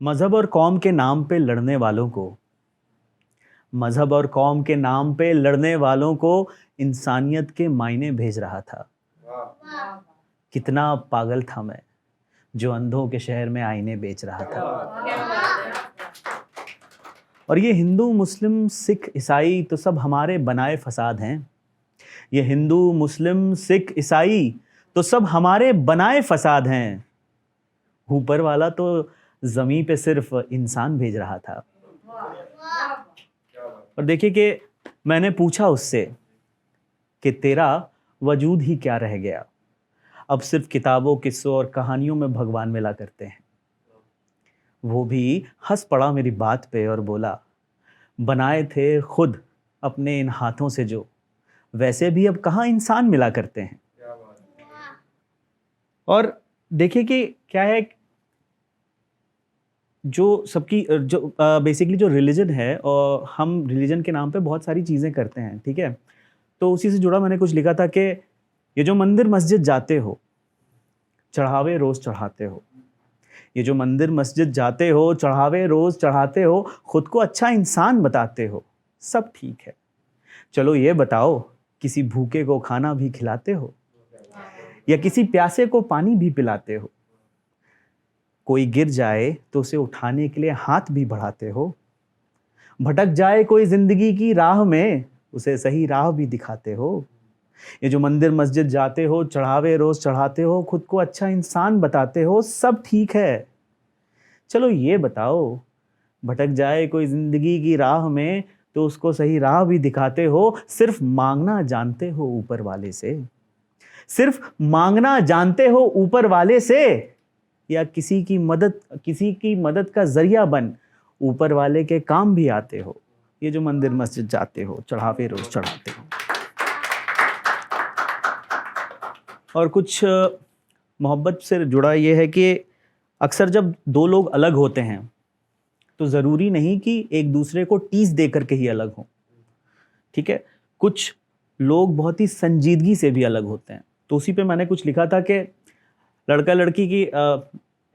मजहब और कौम के नाम पे लड़ने वालों को मजहब और कौम के नाम पे लड़ने वालों को इंसानियत के मायने भेज रहा था। कितना पागल था मैं जो अंधों के शहर में आईने बेच रहा था। और ये हिंदू मुस्लिम सिख ईसाई तो सब हमारे बनाए फसाद हैं। ये हिंदू मुस्लिम सिख ईसाई तो सब हमारे बनाए फसाद हैं। ऊपर वाला तो जमीन पे सिर्फ इंसान भेज रहा था। और देखिए कि मैंने पूछा उससे कि तेरा वजूद ही क्या रह गया, अब सिर्फ किताबों किस्सों और कहानियों में भगवान मिला करते हैं। वो भी हंस पड़ा मेरी बात पे और बोला, बनाए थे खुद अपने इन हाथों से जो, वैसे भी अब कहाँ इंसान मिला करते हैं। और देखिए कि क्या है, जो सबकी जो बेसिकली जो रिलीजन है, और हम रिलीजन के नाम पे बहुत सारी चीज़ें करते हैं, ठीक है। तो उसी से जुड़ा मैंने कुछ लिखा था कि ये जो मंदिर मस्जिद जाते हो, चढ़ावे रोज़ चढ़ाते हो, ये जो मंदिर मस्जिद जाते हो, चढ़ावे रोज़ चढ़ाते हो, खुद को अच्छा इंसान बताते हो, सब ठीक है। चलो ये बताओ, किसी भूखे को खाना भी खिलाते हो या किसी प्यासे को पानी भी पिलाते हो? कोई गिर जाए तो उसे उठाने के लिए हाथ भी बढ़ाते हो? भटक जाए कोई जिंदगी की राह में, उसे सही राह भी दिखाते हो? ये जो मंदिर मस्जिद जाते हो, चढ़ावे रोज चढ़ाते हो, खुद को अच्छा इंसान बताते हो, सब ठीक है। चलो ये बताओ, भटक जाए कोई जिंदगी की राह में तो उसको सही राह भी दिखाते हो? सिर्फ मांगना जानते हो ऊपर वाले से? सिर्फ मांगना जानते हो ऊपर वाले से, या किसी की मदद का जरिया बन ऊपर वाले के काम भी आते हो? ये जो मंदिर मस्जिद जाते हो, चढ़ावे रोज चढ़ाते हो। और कुछ मोहब्बत से जुड़ा ये है कि अक्सर जब दो लोग अलग होते हैं तो ज़रूरी नहीं कि एक दूसरे को टीस दे करके ही अलग हों, ठीक है। कुछ लोग बहुत ही संजीदगी से भी अलग होते हैं। तो उसी पे मैंने कुछ लिखा था कि लड़का लड़की की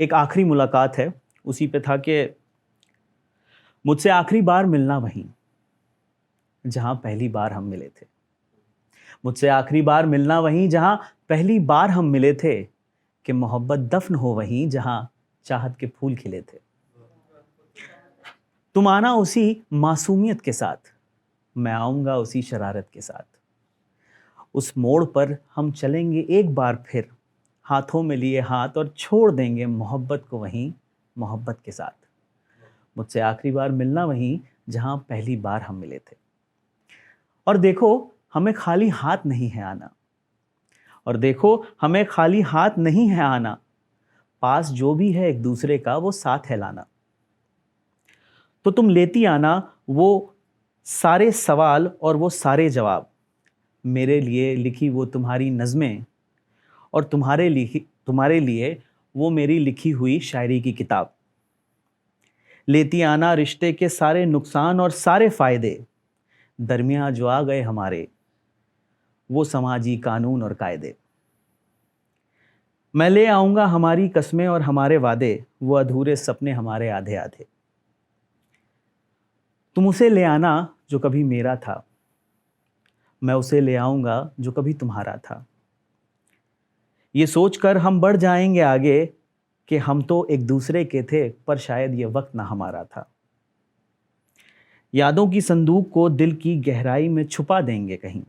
एक आखिरी मुलाकात है। उसी पे था कि मुझसे आखिरी बार मिलना वहीं जहां पहली बार हम मिले थे। मुझसे आखिरी बार मिलना वहीं जहां पहली बार हम मिले थे, कि मोहब्बत दफन हो वहीं जहां चाहत के फूल खिले थे। तुम आना उसी मासूमियत के साथ, मैं आऊंगा उसी शरारत के साथ। उस मोड़ पर हम चलेंगे एक बार फिर, हाथों में लिए हाथ, और छोड़ देंगे मोहब्बत को वहीं मोहब्बत के साथ। मुझसे आखिरी बार मिलना वहीं जहां पहली बार हम मिले थे। और देखो, हमें खाली हाथ नहीं है आना। और देखो, हमें खाली हाथ नहीं है आना। पास जो भी है एक दूसरे का, वो साथ है लाना। तो तुम लेती आना वो सारे सवाल और वो सारे जवाब, मेरे लिए लिखी वो तुम्हारी नज़में, और तुम्हारे लिए वो मेरी लिखी हुई शायरी की किताब। लेती आना रिश्ते के सारे नुकसान और सारे फ़ायदे, दरमियाँ जो आ गए हमारे, वो समाजी कानून और कायदे। मैं ले आऊँगा हमारी कस्में और हमारे वादे, वो अधूरे सपने हमारे आधे आधे। तुम उसे ले आना जो कभी मेरा था, मैं उसे ले आऊँगा जो कभी तुम्हारा था। ये सोचकर हम बढ़ जाएंगे आगे कि हम तो एक दूसरे के थे, पर शायद ये वक्त ना हमारा था। यादों की संदूक को दिल की गहराई में छुपा देंगे कहीं,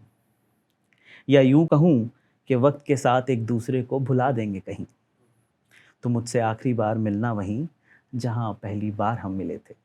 या यूं कहूं कि वक्त के साथ एक दूसरे को भुला देंगे कहीं। तो मुझसे आखिरी बार मिलना वहीं जहां पहली बार हम मिले थे।